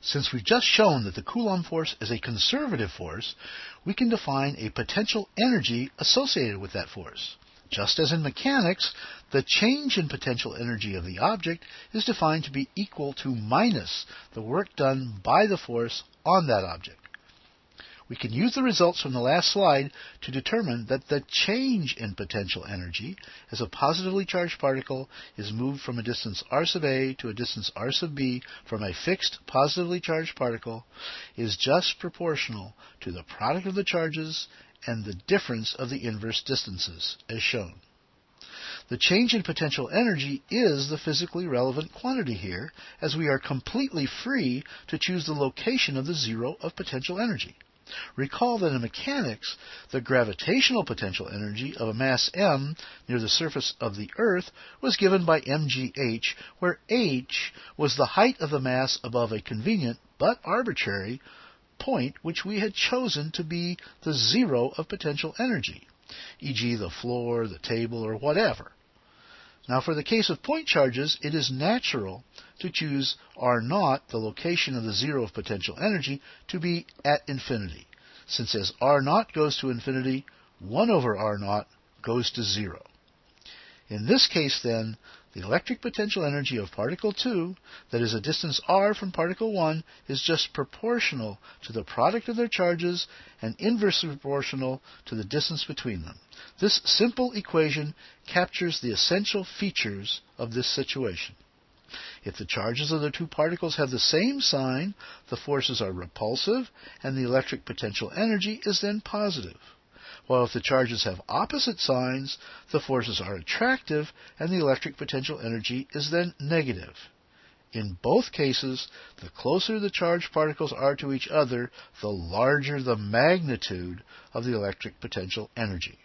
Since we've just shown that the Coulomb force is a conservative force, we can define a potential energy associated with that force. Just as in mechanics, the change in potential energy of the object is defined to be equal to minus the work done by the force on that object. We can use the results from the last slide to determine that the change in potential energy as a positively charged particle is moved from a distance r sub a to a distance r sub b from a fixed positively charged particle is just proportional to the product of the charges and the difference of the inverse distances, as shown. The change in potential energy is the physically relevant quantity here, as we are completely free to choose the location of the zero of potential energy. Recall that in mechanics, the gravitational potential energy of a mass m near the surface of the Earth was given by mgh, where h was the height of the mass above a convenient but arbitrary point which we had chosen to be the zero of potential energy, e.g. the floor, the table, or whatever. Now for the case of point charges, it is natural to choose r0, the location of the zero of potential energy, to be at infinity, since as r0 goes to infinity, 1 over r0 goes to 0. In this case, then, the electric potential energy of particle 2, that is a distance r from particle 1, is just proportional to the product of their charges and inversely proportional to the distance between them. This simple equation captures the essential features of this situation. If the charges of the two particles have the same sign, the forces are repulsive, and the electric potential energy is then positive. While if the charges have opposite signs, the forces are attractive, and the electric potential energy is then negative. In both cases, the closer the charged particles are to each other, the larger the magnitude of the electric potential energy.